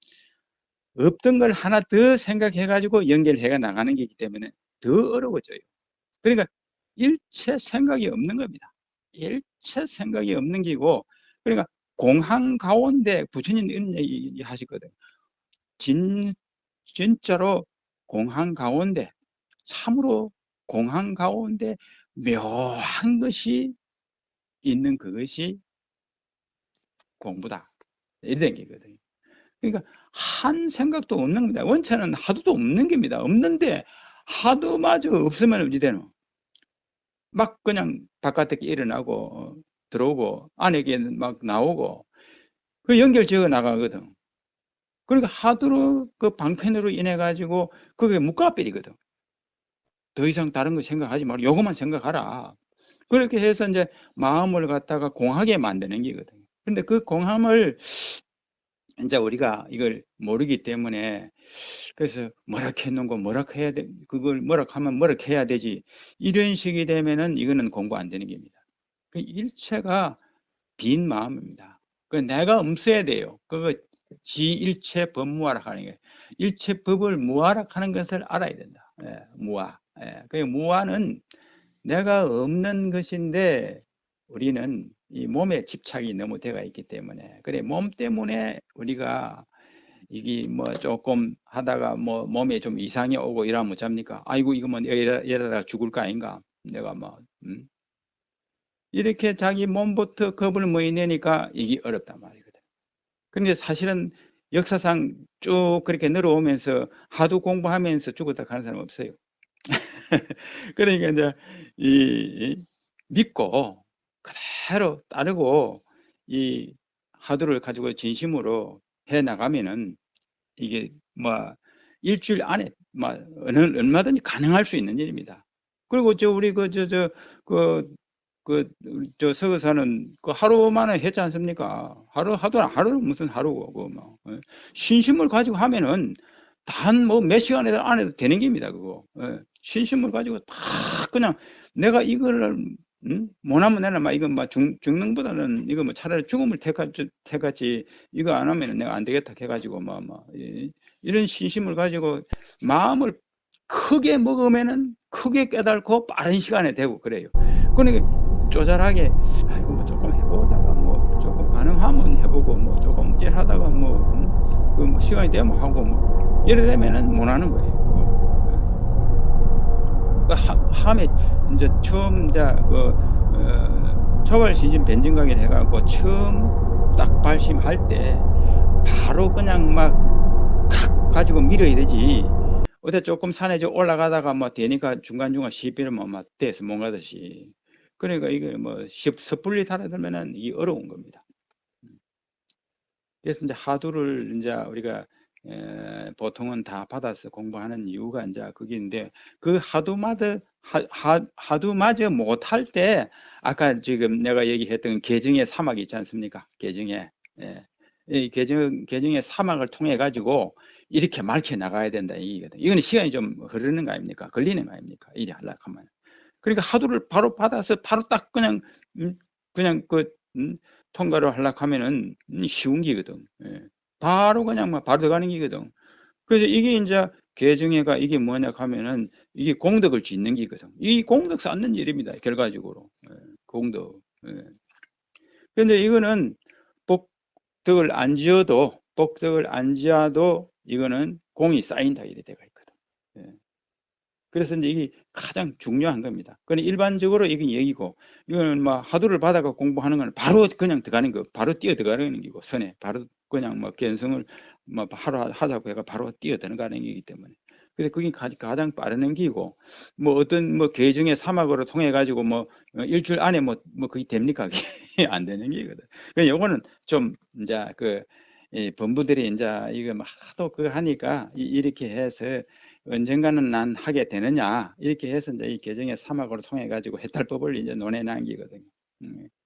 S1: 없던 걸 하나 더 생각해가지고 연결해가 나가는 거기 때문에 더 어려워져요. 그러니까 일체 생각이 없는 겁니다. 일체 생각이 없는 기고, 그러니까 공항 가운데 부처님 이런 얘기 하시거든. 진짜로 공항 가운데, 참으로 공항 가운데 묘한 것이 있는 그것이 공부다. 이런 얘기거든요. 그러니까 한 생각도 없는 겁니다. 원천은 하도도 없는 겁니다. 없는데 하도마저 없으면 어찌 되노? 막 그냥 바깥에 일어나고 들어오고 안에는 막 나오고 그 연결 지어 나가거든. 그러니까 하도로 그 방편으로 인해 가지고 그게 묶어버리거든. 더 이상 다른 거 생각하지 말고 요것만 생각하라. 그렇게 해서 이제 마음을 갖다가 공하게 만드는 거거든. 근데 그 공함을 이제 우리가 이걸 모르기 때문에 그래서 뭐라 했는 거 뭐라 해야 돼, 그걸 뭐라 하면 뭐라 해야 되지, 이런 식이 되면은 이거는 공부 안 되는 겁니다. 그 일체가 빈 마음입니다. 그 내가 없어야 돼요. 그거 지일체 법무화락 하는 게, 일체 법을 무화락하는 것을 알아야 된다. 예, 무화. 예, 그 무화는 내가 없는 것인데 우리는 이 몸에 집착이 너무 되어 있기 때문에, 그래 몸 때문에 우리가 이게 뭐 조금 하다가 뭐 몸에 좀 이상이 오고 이러면 어쩝니까? 아이고 이거 뭐 이러다가 죽을 거 아닌가? 내가 뭐 이렇게 자기 몸부터 겁을 많이 내니까 이게 어렵단 말이거든. 근데 사실은 역사상 쭉 그렇게 늘어오면서 하도 공부하면서 죽었다 가는 사람 없어요. 그러니까 이제 이 믿고 그대로 따르고 이 하도를 가지고 진심으로 해 나가면은 이게 뭐 일주일 안에 뭐 얼마든지 가능할 수 있는 일입니다. 그리고 저 우리 저 서거사는 그 하루 만에 했지 않습니까? 하루는 무슨 하루고 그뭐 신심을 가지고 하면은 단 뭐 몇 시간 안에도 되는 겁니다. 그거 신심을 가지고 다 그냥 내가 이거를 못하면 내가 막 이건 막 죽는 보다는 이거 뭐 차라리 죽음을 택하지 이거 안 하면 내가 안 되겠다 해가지고 이런 신심을 가지고 마음을 크게 먹으면은 크게 깨달고 빠른 시간에 되고 그래요. 그러니까 쪼잘하게 아이고 뭐 조금 해보다가 뭐 조금 가능하면 해보고 뭐 조금 째하다가 뭐 시간이 되면 하고 뭐 이러려면은 못 하는 거예요. 함에 이제 처음 이제 초발신심 변증각을 해갖고 처음 딱 발심할 때 바로 그냥 막 가지고 밀어야 되지. 어제 조금 산에 올라가다가 뭐 되니까 중간중간 시비르면 막 돼서 못 가듯이. 그러니까 이게 뭐 섣불리 달아들면은 이 어려운 겁니다. 그래서 이제 하도를 이제 우리가 보통은 다 받아서 공부하는 이유가 이제 그게인데, 그 하도마저 못할 때 아까 지금 내가 얘기했던 계정의 사막이 있지 않습니까? 계정에 이 계정의 사막을 통해 가지고 이렇게 밝혀 나가야 된다 이거든. 이거는 시간이 좀 흐르는 거 아닙니까? 걸리는 거 아닙니까? 이리 하려고 하면. 그러니까 하도를 바로 받아서 바로 딱 그냥 그냥 통과를 하려고 하면은 쉬운 기거든. 예. 바로 그냥 막 바로 들어가는 기거든. 그래서 이게 이제 계정회가 이게 뭐냐 하면은 이게 공덕을 짓는 기거든. 이 공덕 쌓는 일입니다. 결과적으로. 공덕. 그런데 이거는 복덕을 안 지어도 이거는 공이 쌓인다 이래 돼가 있거든. 그래서 이제 이게 가장 중요한 겁니다. 그런데 일반적으로 이건 얘기고, 이거는 막 하도를 받아가 공부하는 거는 바로 그냥 들어가는 거, 바로 뛰어 들어가는 거고, 선에 바로 그냥 뭐 견성을 뭐 하루 하자고 해가 바로 뛰어 들어가는 거기 때문에. 그래서 그게 가장 빠른 기고, 뭐 어떤 뭐 계정의 사막으로 통해 가지고 뭐 일주일 안에 뭐 그게 됩니까? 그게 안 되는 기거든. 그 요거는 좀 이제 이 본부들이 이제 이거 막 하도 그거 하니까 이렇게 해서 언젠가는 난 하게 되느냐 이렇게 해서 이제 이 계정의 사막으로 통해 가지고 해탈법을 이제 논해 남기거든요.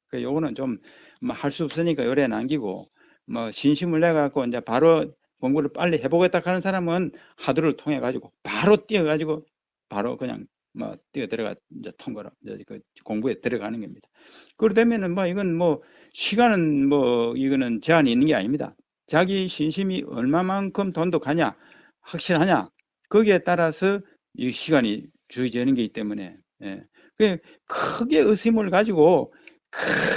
S1: 그 요거는 좀 뭐 할 수 없으니까 요래 남기고, 뭐 신심을 내 갖고 이제 바로 공부를 빨리 해보겠다 하는 사람은 하도를 통해 가지고 바로 뛰어 가지고 바로 그냥 뭐 뛰어 들어가 이제 통과로 이제 그 공부에 들어가는 겁니다. 그러되면은 뭐 이건 뭐 시간은 뭐 이거는 제한이 있는 게 아닙니다. 자기 신심이 얼마만큼 돈독하냐 확실하냐 거기에 따라서 이 시간이 주어지는 거기 때문에, 크게 의심을 가지고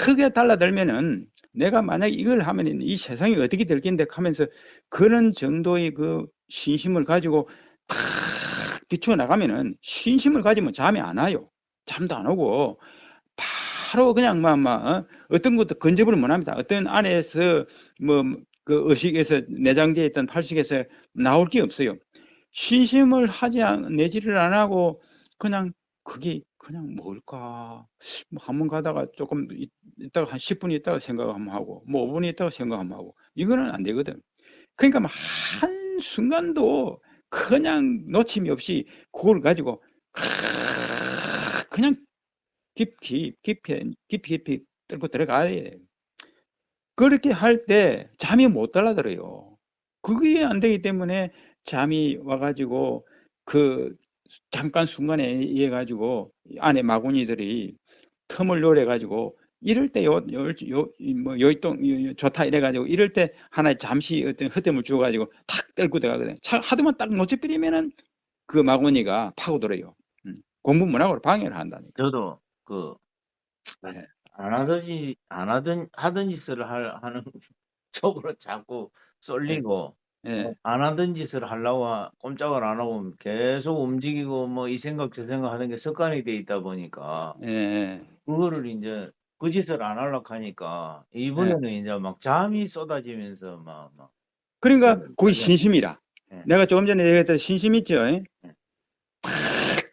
S1: 크게 달라들면은 내가 만약에 이걸 하면 이 세상이 어떻게 될 텐데 하면서 그런 정도의 그 신심을 가지고 탁 비추어 나가면은 신심을 가지면 잠이 안 와요. 잠도 안 오고 바로 그냥 어떤 것도 건져버리면 못합니다. 어떤 안에서 뭐 그 의식에서 내장되어 있던 팔식에서 나올 게 없어요. 신심을 내지를 안 하고 그냥 그게 그냥 뭘까? 뭐 한번 가다가 조금 있다가 한 10분 있다가 생각 한번 하고 뭐 5분 있다가 생각 한번 하고 이거는 안 되거든. 그러니까 막 한순간도 그냥 놓침이 없이 그걸 가지고 그냥 깊이 뚫고 들어가야 돼. 그렇게 할 때 잠이 못 달라들어요. 그게 안 되기 때문에 잠이 와가지고 그 잠깐 순간에 의해 가지고 안에 마구니들이 틈을 노려가지고 이럴 때 뭐 요이동 좋다 이래가지고 이럴 때 하나의 잠시 어떤 흐름을 주어가지고 탁 떨고 들어가거든. 하도만 딱 놓쳐버리면은 그 마구니가 파고들어요. 공부 문학으로 방해를 한다니까.
S2: 저도 그
S1: 예,
S2: 하던 짓을 하는 쪽으로 자꾸
S1: 예,
S2: 쏠리고,
S1: 예,
S2: 안 하던 짓을 하려고 꼼짝을 안 하고 계속 움직이고 뭐 이 생각 저 생각 하는 게 습관이 돼 있다 보니까,
S1: 예, 예.
S2: 그거를 이제 그 짓을 안 하려고 하니까
S1: 예.
S2: 이번에는 이제 막 잠이 쏟아지면서 막
S1: 그러니까 거기
S2: 그냥
S1: 신심이라.
S2: 예,
S1: 내가 조금 전에 얘기했던 신심 있죠.
S2: 예.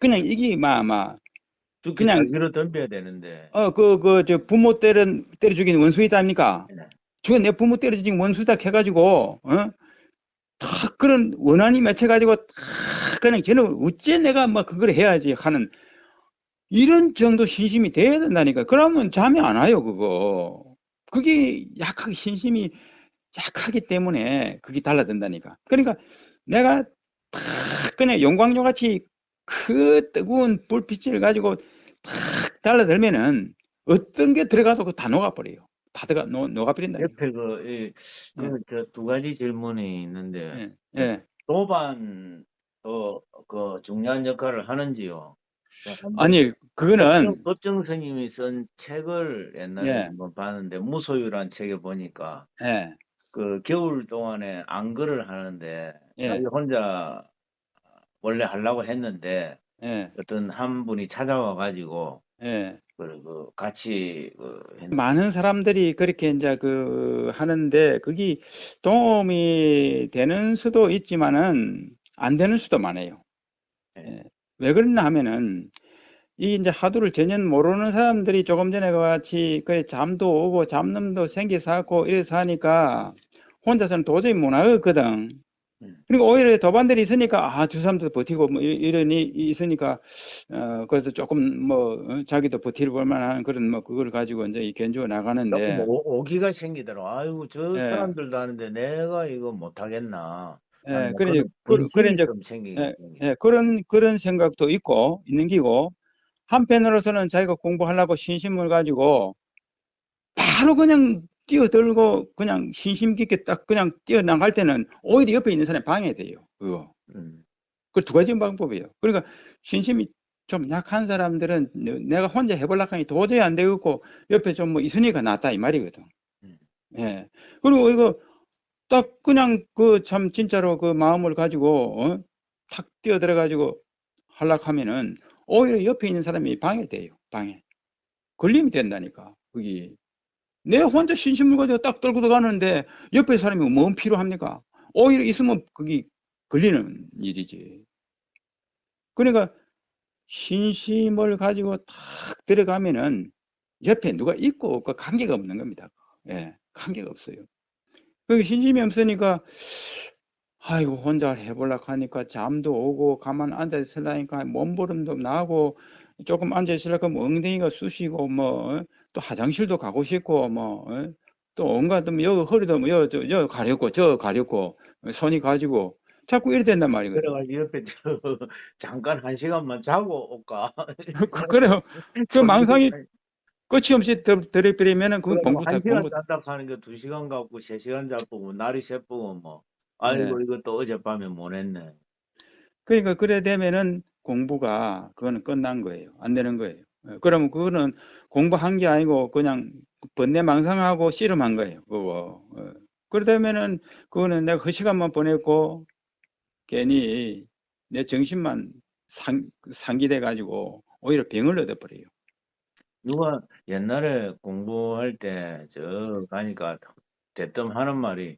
S1: 그냥 이게
S2: 죽기
S1: 그냥
S2: 살기로 덤벼야 되는데
S1: 저 부모 때려 죽인 원수 있다 아닙니까?
S2: 예.
S1: 저내 부모 때려 죽인 원수다 해가지고 탁 그런 원한이 맺혀가지고 탁 그냥 쟤는 어째 내가 뭐 그걸 해야지 하는 이런 정도 신심이 돼야 된다니까. 그러면 잠이 안 와요 그거. 그게 신심이 약하기 때문에 그게 달라진다니까. 그러니까 내가 탁 그냥 용광로 같이 그 뜨거운 불빛을 가지고 탁 달라들면은 어떤 게 들어가도 다 녹아버려요. 다 녹아버린다니까.
S2: 옆에
S1: 예,
S2: 저 두 가지 질문이 있는데,
S1: 예,
S2: 그
S1: 예.
S2: 도반도 그 중요한 역할을 하는지요? 한번
S1: 아니, 그거는,
S2: 법정 스님이 쓴 책을 옛날에
S1: 예,
S2: 한번 봤는데, 무소유란 책에 보니까
S1: 예,
S2: 그 겨울 동안에 안글을 하는데 자기
S1: 예,
S2: 혼자 원래 하려고 했는데
S1: 예,
S2: 어떤 한 분이 찾아와 가지고
S1: 예.
S2: 같이 했는데,
S1: 많은 사람들이 그렇게 이제 하는데, 그게 도움이 되는 수도 있지만은, 안 되는 수도 많아요. 예. 왜 그러냐 하면은, 이 이제 하두를 전혀 모르는 사람들이 조금 전에 같이 그래 잠도 오고 잡념도 생겨서 하고 이래서 하니까 혼자서는 도저히 못 하거든. 그리고 오히려 도반들이 있으니까 저 사람도 버티고 뭐 이러니 있으니까 그래서 조금 자기도 버틸 만한 그런 그걸 가지고 이제 견주어
S2: 조금
S1: 나가는데
S2: 오기가 생기더라고. 아이고, 저
S1: 예,
S2: 사람들도 하는데 내가 이거 못하겠나 하는
S1: 예,
S2: 뭐
S1: 그래
S2: 그런
S1: 그래
S2: 근심이
S1: 이제
S2: 좀 생기긴
S1: 예,
S2: 생겨.
S1: 예, 그런 생각도 있는 기고 한편으로서는 자기가 공부하려고 신심을 가지고 바로 그냥 뛰어들고 그냥 신심 깊게 딱 그냥 뛰어나갈 때는 오히려 옆에 있는 사람이 방해돼요. 그거.
S2: 음,
S1: 그 두 가지 방법이에요. 그러니까 신심이 좀 약한 사람들은 내가 혼자 해보려고 하니 도저히 안 되겠고 옆에 좀 뭐 있으니까 낫다 이 말이거든.
S2: 음.
S1: 예. 그리고 이거 딱 그냥 참 진짜로 그 마음을 가지고 탁 뛰어들어 가지고 하려고 하면은 오히려 옆에 있는 사람이 방해돼요. 방해. 걸림이 된다니까. 그게. 내 혼자 신심을 가지고 딱 떨고 들어가는데 옆에 사람이 뭐 필요합니까? 오히려 있으면 그게 걸리는 일이지. 그러니까 신심을 가지고 탁 들어가면은 옆에 누가 있고 없고 관계가 없는 겁니다. 예, 관계가 없어요. 그 신심이 없으니까 아이고 혼자 해보려고 하니까 잠도 오고 가만 앉아 있으려니까 몸부림도 나고 조금 앉아 있으려고 하면 엉덩이가 쑤시고 또 화장실도 가고 싶고 또 온갖 여기 허리도 여 가렵고 저 가렵고 손이 가지고 자꾸 이래 된단 말이거든.
S2: 그래가지고 옆에 잠깐 1시간만 자고 올까?
S1: 그래요. 그
S2: 졸리고.
S1: 망상이 끝이 없이 들이버리면은 그건
S2: 그래가지고
S1: 공부 다
S2: 1시간
S1: 공부.
S2: 잤다 하는 거 2시간 갖고 3시간 자고 날이 새쁘고 아이고,
S1: 예.
S2: 이것도 어젯밤에 못 했네.
S1: 그러니까 그래 되면은 공부가 그거는 끝난 거예요. 안 되는 거예요. 그러면 그거는 공부한 게 아니고 그냥 번뇌망상하고 씨름한 거예요. 그거. 그러다면은 그거는 내가 그 시간만 보냈고 괜히 내 정신만 상기돼 가지고 오히려 병을 얻어버려요.
S2: 누가 옛날에 공부할 때 저 가니까 대뜸 하는 말이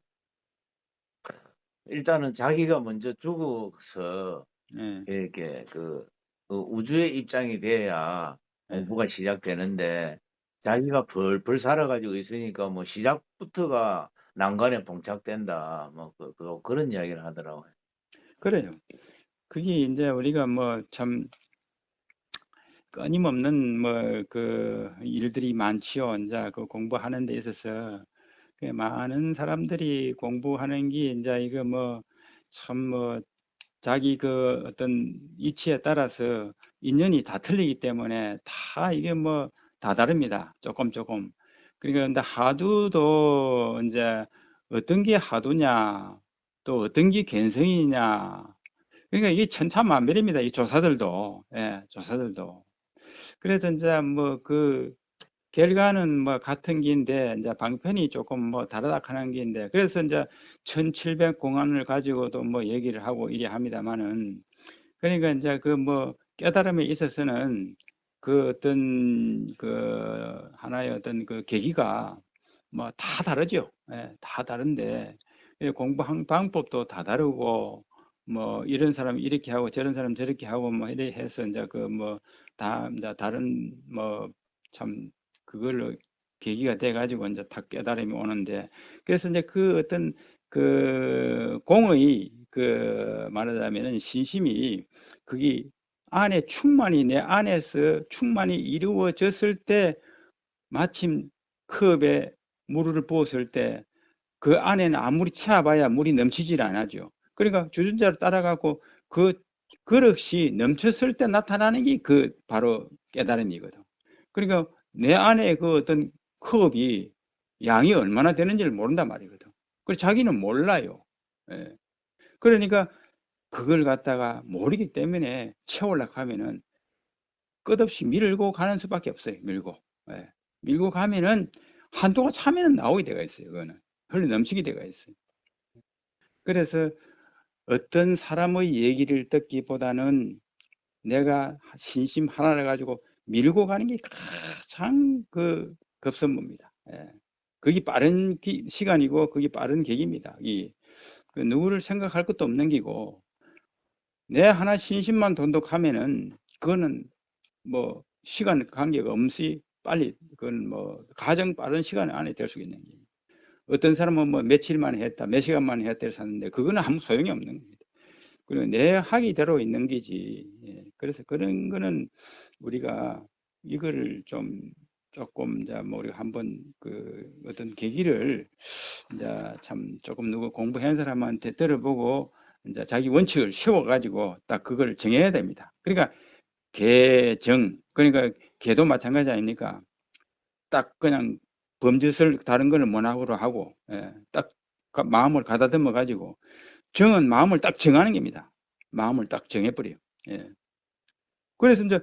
S2: 일단은 자기가 먼저 죽어서
S1: 예,
S2: 이렇게 그 우주의 입장이 돼야
S1: 예.
S2: 공부가 시작되는데 자기가 벌벌 살아가지고 있으니까 뭐 시작부터가 난관에 봉착된다. 뭐 그런 이야기를 하더라고요.
S1: 그래요. 그게 이제 우리가 뭐 참 끊임없는 뭐 그 일들이 많지요. 이제 그 공부하는 데 있어서 그 많은 사람들이 공부하는 게 이제 이거 뭐 참 뭐 자기 그 어떤 이치에 따라서 인연이 다 틀리기 때문에 다 이게 뭐 다 다릅니다. 조금 조금. 그러니까 근데 하두도 이제 어떤 게 하두냐, 또 어떤 게 견성이냐. 그러니까 이게 천차만별입니다. 이 조사들도. 예, 조사들도. 그래서 이제 뭐 그 결과는 뭐 같은 기인데 이제 방편이 조금 뭐 다르다 하는 기인데 그래서 이제 1700 공안을 가지고도 뭐 얘기를 하고 이래 합니다만은 그러니까 이제 그 뭐 깨달음에 있어서는 그 어떤 그 하나의 어떤 그 계기가 뭐 다 다르죠. 예, 다 다른데 공부한 방법도 다 다르고 뭐 이런 사람 이렇게 하고 저런 사람 저렇게 하고 뭐 이래 해서 이제 그 뭐 다 이제 다른 뭐 참 그걸로 계기가 돼 가지고 이제 다 깨달음이 오는데 그래서 이제 그 어떤 그 공의 그 말하자면은 신심이 그게 안에 충만히 내 안에서 충만히 이루어졌을 때 마침 컵에 물을 부었을 때 그 안에는 아무리 채워봐야 물이 넘치질 않아죠. 그러니까 주전자를 따라가고 그 그릇이 넘쳤을 때 나타나는 게 그 바로 깨달음이거든. 그러니까 내 안에 그 어떤 컵이 양이 얼마나 되는지를 모른단 말이거든. 그래서 자기는 몰라요. 예. 그러니까 그걸 갖다가 모르기 때문에 채우려고 하면은 끝없이 밀고 가는 수밖에 없어요. 밀고. 예. 밀고 가면은 한도가 차면은 나오게 돼가 있어요. 그거는. 흘러 넘치게 돼가 있어요. 그래서 어떤 사람의 얘기를 듣기보다는 내가 신심 하나를 가지고 밀고 가는 게 가장 그 급선무입니다. 예. 그게 빠른 시간이고 그게 빠른 계기입니다. 그 누구를 생각할 것도 없는 기고 내 하나 신심만 돈독하면은 그거는 뭐 시간 관계가 없이 빨리 그건 뭐 가장 빠른 시간 안에 될 수 있는 게 어떤 사람은 뭐 며칠 만에 했다 몇 시간 만에 했다 샀는데 그거는 아무 소용이 없는 겁니다. 그리고 내 학이대로 있는 거지. 예. 그래서 그런 거는 우리가 이거를 좀 조금 이제 뭐 우리가 한번 그 어떤 계기를 이제 참 조금 누구 공부한 사람한테 들어보고 이제 자기 원칙을 세워가지고 딱 그걸 정해야 됩니다. 그러니까 개정 그러니까 개도 마찬가지 아닙니까? 딱 그냥 범죄를 다른 거는 문학으로 하고 예, 딱 마음을 가다듬어 가지고 정은 마음을 딱 정하는 겁니다. 마음을 딱 정해버려요. 예. 그래서 이제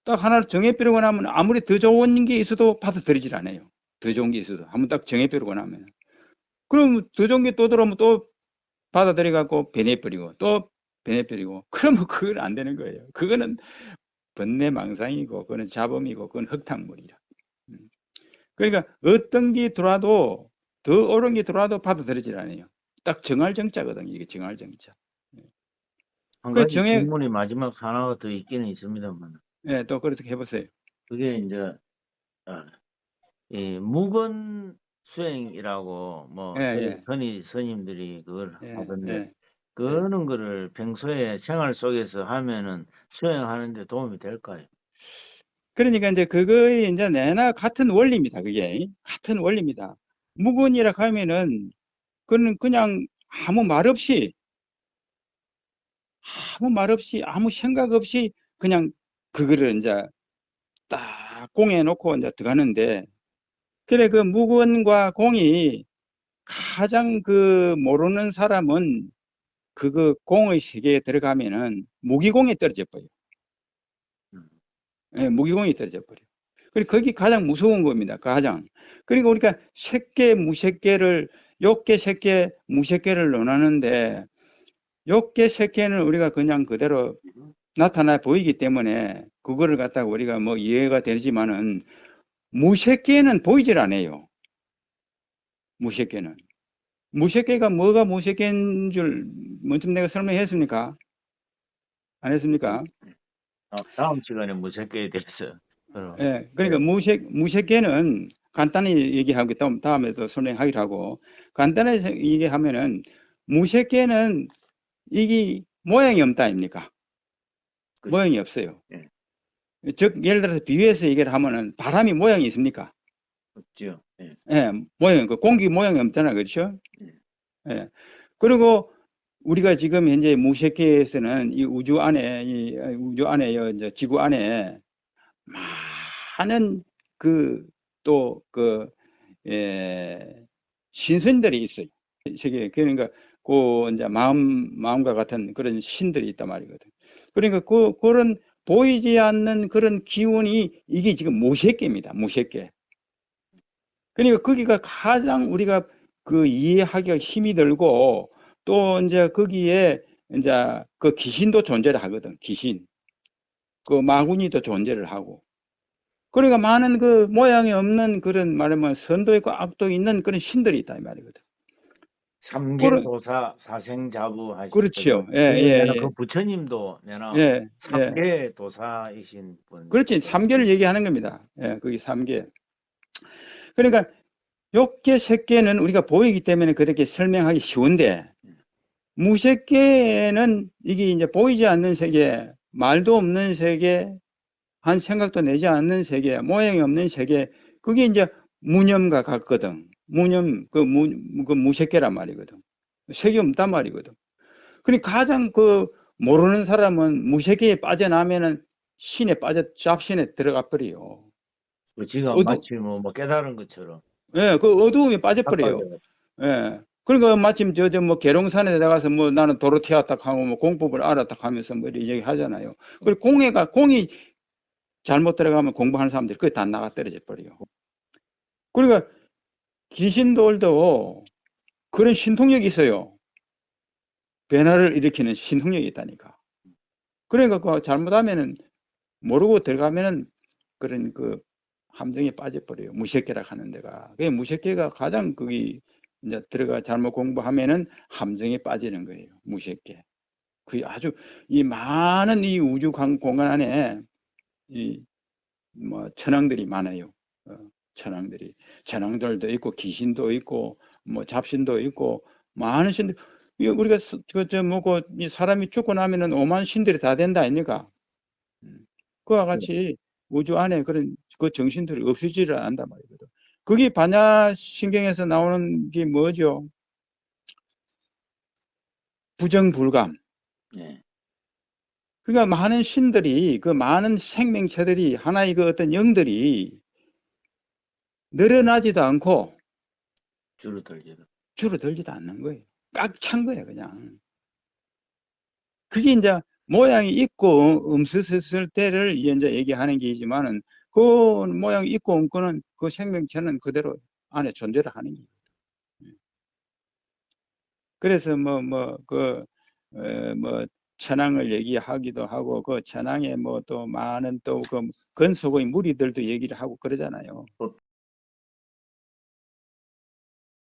S1: 딱 하나를 정해버리고 나면 아무리 더 좋은 게 있어도 받아들이질 않아요. 더 좋은 게 있어도 한번 딱 정해버리고 나면 그럼 더 좋은 게 또 들어오면 또 받아들여갖고 배내버리고 또 배내버리고 그러면 그건 안 되는 거예요. 그거는 번뇌망상이고 그거는 잡음이고 그건 흙탕물이라. 음. 그러니까 어떤 게 들어와도 더 옳은 게 들어와도 받아들이질 않아요. 딱 정할 정자거든요. 이게 정할 정자.
S2: 한
S1: 그
S2: 가지
S1: 정해
S2: 질문이 마지막 하나가 더 있기는 있습니다만
S1: 예, 또 그렇게 해보세요.
S2: 그게 이제 어, 이 무건 수행이라고
S1: 예,
S2: 뭐 저희
S1: 예,
S2: 스님들이 그걸
S1: 예,
S2: 하던데
S1: 예, 예.
S2: 그런 거를 평소에 생활 속에서 하면은 수행하는데 도움이 될까요?
S1: 그러니까 이제 그거에 이제 내나 같은 원리입니다. 그게 같은 원리입니다. 무건이라 하면은 그는 그냥 아무 말 없이 아무 말 없이 아무 생각 없이 그냥 그거를 이제 딱 공해 놓고 이제 들어가는데 그래 그 무건과 공이 가장 그 모르는 사람은 그거 공의 세계에 들어가면은 무기공에 떨어져 버려요.
S2: 음.
S1: 예, 무기공이 떨어져 버려. 그리고 거기 가장 무서운 겁니다. 가장. 그러니까 우리가 색계, 무색계를 욕계, 색계, 무색계를 논하는데 욕계, 색계는 우리가 그냥 그대로 나타나 보이기 때문에 그거를 갖다가 우리가 뭐 이해가 되지만은 무색계는 보이질 않아요. 무색계는. 무색계가 뭐가 무색계인 줄 먼저 내가 설명했습니까? 안 했습니까?
S2: 다음 시간에 무색계에 대해서
S1: 예, 그러니까 무색계는 간단히 얘기하고 다음에 또 설명하기로 하고 간단히 얘기하면은 무색계는 이게 모양이 없다 아닙니까?
S2: 그렇죠.
S1: 모양이 없어요.
S2: 예.
S1: 즉 예를 들어서 비유해서 얘기를 하면은 바람이 모양이 있습니까?
S2: 없죠. 예.
S1: 예, 모양, 그 공기 모양이 없잖아, 그렇죠?
S2: 예.
S1: 예. 그리고 우리가 지금 현재 무색계에서는 이 우주 안에, 이제 지구 안에 많은 신선들이 있어요. 세계에. 그러니까, 이제 마음과 같은 그런 신들이 있단 말이거든. 그러니까 그런 보이지 않는 그런 기운이 이게 지금 무색계입니다. 무색계. 그러니까 거기가 가장 우리가 이해하기가 힘이 들고 또 이제 거기에 이제 그 귀신도 존재를 하거든. 귀신. 그 마구니도 존재를 하고. 그러니까 많은 그 모양이 없는 그런 말하면 선도 있고 악도 있는 그런 신들이 있다 이 말이거든.
S2: 삼계도사 사생자부 하시거든.
S1: 그렇죠. 예, 예,
S2: 내가 그
S1: 예.
S2: 부처님도 내가
S1: 예, 예.
S2: 삼계도사이신 분.
S1: 그렇지. 삼계를 얘기하는 겁니다. 예, 그게 삼계. 그러니까 욕계, 색계는 우리가 보이기 때문에 그렇게 설명하기 쉬운데 무색계는 이게 이제 보이지 않는 세계, 말도 없는 세계, 한 생각도 내지 않는 세계, 모양이 없는 세계, 그게 이제 무념과 같거든. 무념, 그 무색계란 말이거든. 색이 없단 말이거든. 그러니까 가장 모르는 사람은 무색계에 빠져나면은 잡신에 들어가 버려요.
S2: 그 지금 마치 뭐 깨달은 것처럼
S1: 예, 그 어두움에 빠져버려요.
S2: 착각을.
S1: 예. 그러니까 마침 뭐 계룡산에 나가서 뭐 나는 도로테아 딱 하고 뭐 공법을 알았다 하면서 뭐 이렇게 얘기하잖아요. 그리고 공이 잘못 들어가면 공부하는 사람들이 그게 다 나가 떨어져 버려요. 그러니까 귀신들도 그런 신통력이 있어요. 변화를 일으키는 신통력이 있다니까. 그러니까 그 잘못하면은 모르고 들어가면은 그런 함정에 빠져버려요. 무색계라 하는 데가. 그 무색계가 가장 거기 이제 잘못 공부하면은 함정에 빠지는 거예요. 무색계. 그 아주 이 많은 이 우주 공간 안에 이 뭐 천왕들이 많아요. 천왕들도 있고 귀신도 있고 뭐 잡신도 있고 많은 신들. 우리가 뭐고 이 사람이 죽고 나면은 오만 신들이 다 된다 아닙니까? 그와 같이 우주 안에 그런 그 정신들이 없어지를 않는단 말이거든. 그게 반야신경에서 나오는 게 뭐죠? 부정불감.
S2: 네.
S1: 그러니까 많은 신들이, 그 많은 생명체들이, 하나의 그 어떤 영들이 늘어나지도 않고 줄어들지도 않는 거예요. 꽉 찬 거예요, 그냥. 그게 이제 모양이 있고 없었을 때를 이제 얘기하는 게이지만은 그 모양이 있고 없고는 그 생명체는 그대로 안에 존재를 하는 거예요. 그래서 천왕을 얘기하기도 하고 그 천왕에 뭐 또 많은 또 그 건속의 무리들도 얘기를 하고 그러잖아요.